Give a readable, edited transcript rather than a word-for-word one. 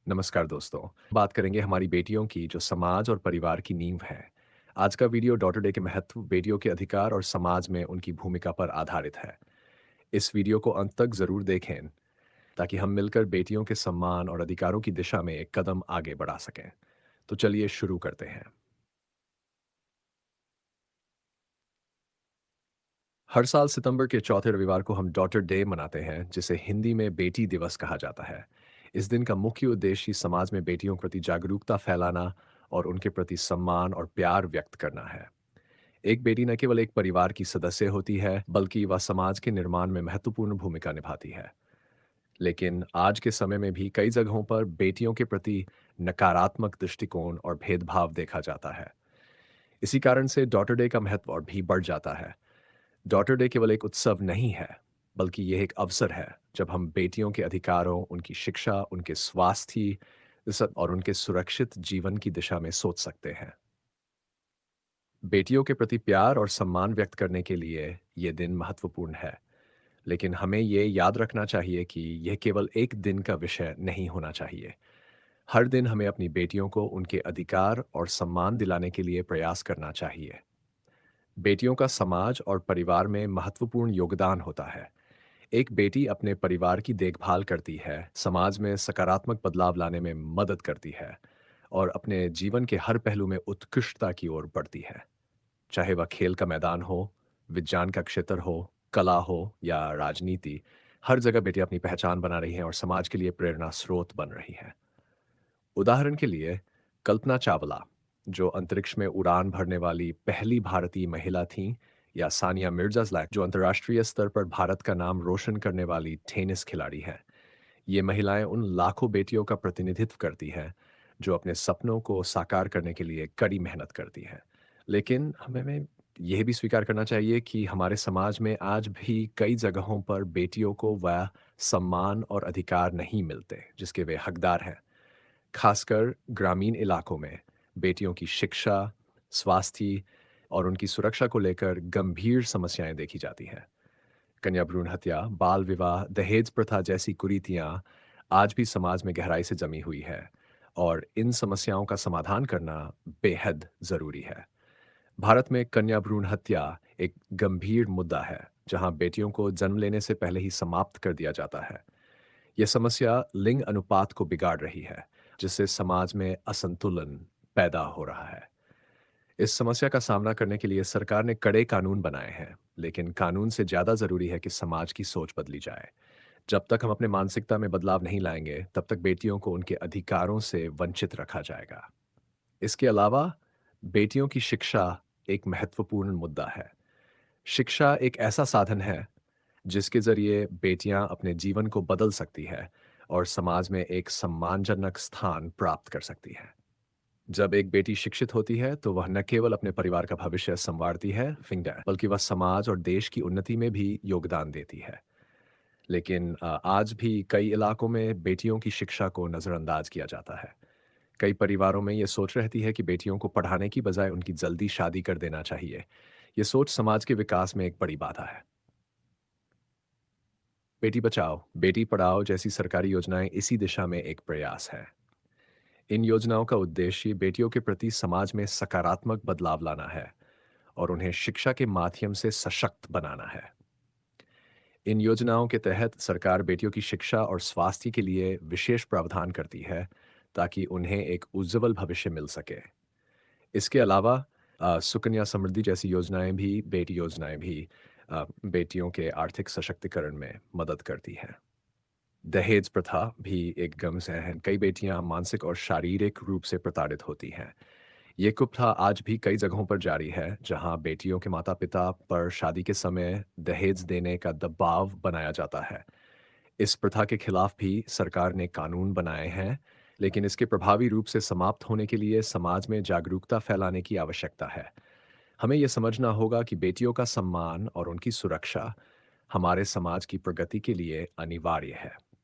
नमस्कार दोस्तों। बात करेंगे हमारी बेटियों की जो समाज और परिवार की नींव है। आज का वीडियो डॉटर डे के महत्व, बेटियों के अधिकार और समाज में उनकी भूमिका पर आधारित है। इस वीडियो को अंत तक जरूर देखें ताकि हम मिलकर बेटियों के सम्मान और अधिकारों की दिशा में एक कदम आगे बढ़ा सकें। तो चलिए शुरू करते हैं। हर साल सितंबर के चौथे रविवार को हम डॉटर डे मनाते हैं, जिसे हिंदी में बेटी दिवस कहा जाता है। इस दिन का मुख्य उद्देश्य समाज में बेटियों के प्रति जागरूकता फैलाना और उनके प्रति सम्मान और प्यार व्यक्त करना है। एक बेटी न केवल एक परिवार की सदस्य होती है, बल्कि वह समाज के निर्माण में महत्वपूर्ण भूमिका निभाती है। लेकिन आज के समय में भी कई जगहों पर बेटियों के प्रति नकारात्मक दृष्टिकोण और भेदभाव देखा जाता है। इसी कारण से डॉटर डे का महत्व और भी बढ़ जाता है। डॉटर डे केवल एक उत्सव नहीं है, बल्कि यह एक अवसर है जब हम बेटियों के अधिकारों, उनकी शिक्षा, उनके स्वास्थ्य और उनके सुरक्षित जीवन की दिशा में सोच सकते हैं। बेटियों के प्रति प्यार और सम्मान व्यक्त करने के लिए ये दिन महत्वपूर्ण है, लेकिन हमें ये याद रखना चाहिए कि यह केवल एक दिन का विषय नहीं होना चाहिए। हर दिन हमें अपनी बेटियों को उनके अधिकार और सम्मान दिलाने के लिए प्रयास करना चाहिए। बेटियों का समाज और परिवार में महत्वपूर्ण योगदान होता है। एक बेटी अपने परिवार की देखभाल करती है, समाज में सकारात्मक बदलाव लाने में मदद करती है और अपने जीवन के हर पहलू में उत्कृष्टता की ओर बढ़ती है। चाहे वह खेल का मैदान हो, विज्ञान का क्षेत्र हो, कला हो या राजनीति, हर जगह बेटियां अपनी पहचान बना रही हैं और समाज के लिए प्रेरणा स्रोत बन रही हैं। उदाहरण के लिए, कल्पना चावला, जो अंतरिक्ष में उड़ान भरने वाली पहली भारतीय महिला थीं, या सानिया मिर्जा, जो अंतर्राष्ट्रीय स्तर पर भारत का नाम रोशन करने वाली टेनिस खिलाड़ी हैं। ये महिलाएं उन लाखों बेटियों का प्रतिनिधित्व करती हैं जो अपने सपनों को साकार करने के लिए कड़ी मेहनत करती हैं। लेकिन हमें यह भी स्वीकार करना चाहिए कि हमारे समाज में आज भी कई जगहों पर बेटियों को वह सम्मान और अधिकार नहीं मिलते जिसके वे हकदार हैं। खासकर ग्रामीण इलाकों में बेटियों की शिक्षा, स्वास्थ्य और उनकी सुरक्षा को लेकर गंभीर समस्याएं देखी जाती हैं। कन्या भ्रूण हत्या, बाल विवाह, दहेज प्रथा जैसी कुरीतियां आज भी समाज में गहराई से जमी हुई है और इन समस्याओं का समाधान करना बेहद जरूरी है। भारत में कन्या भ्रूण हत्या एक गंभीर मुद्दा है, जहां बेटियों को जन्म लेने से पहले ही समाप्त कर दिया जाता है। यह समस्या लिंग अनुपात को बिगाड़ रही है, जिससे समाज में असंतुलन पैदा हो रहा है। इस समस्या का सामना करने के लिए सरकार ने कड़े कानून बनाए हैं, लेकिन कानून से ज्यादा जरूरी है कि समाज की सोच बदली जाए। जब तक हम अपने मानसिकता में बदलाव नहीं लाएंगे, तब तक बेटियों को उनके अधिकारों से वंचित रखा जाएगा। इसके अलावा बेटियों की शिक्षा एक महत्वपूर्ण मुद्दा है। शिक्षा एक ऐसा साधन है जिसके जरिए बेटियां अपने जीवन को बदल सकती है और समाज में एक सम्मानजनक स्थान प्राप्त कर सकती है। जब एक बेटी शिक्षित होती है, तो वह न केवल अपने परिवार का भविष्य संवारती है, बल्कि वह समाज और देश की उन्नति में भी योगदान देती है। लेकिन आज भी कई इलाकों में बेटियों की शिक्षा को नजरअंदाज किया जाता है। कई परिवारों में ये सोच रहती है कि बेटियों को पढ़ाने की बजाय उनकी जल्दी शादी कर देना चाहिए। ये सोच समाज के विकास में एक बड़ी बाधा है। बेटी बचाओ, बेटी पढ़ाओ जैसी सरकारी योजनाएं इसी दिशा में एक प्रयास है। इन योजनाओं का उद्देश्य बेटियों के प्रति समाज में सकारात्मक बदलाव लाना है और उन्हें शिक्षा के माध्यम से सशक्त बनाना है। इन योजनाओं के तहत सरकार बेटियों की शिक्षा और स्वास्थ्य के लिए विशेष प्रावधान करती है, ताकि उन्हें एक उज्जवल भविष्य मिल सके। इसके अलावा सुकन्या समृद्धि जैसी योजनाएं भी बेटियों के आर्थिक सशक्तिकरण में मदद करती हैं। दहेज प्रथा भी एक गम है। कई बेटियां मानसिक और शारीरिक रूप से प्रताड़ित होती हैं। ये कुप्रथा आज भी कई जगहों पर जारी है, जहां बेटियों के माता-पिता पर शादी के समय दहेज देने का दबाव बनाया जाता है। इस प्रथा के खिलाफ भी सरकार ने कानून बनाए हैं, लेकिन इसके प्रभावी रूप से समाप्त होने के लिए समाज में जागरूकता फैलाने की आवश्यकता है। हमें यह समझना होगा कि बेटियों का सम्मान और उनकी सुरक्षा हमारे समाज की प्रगति के लिए अनिवार्य है।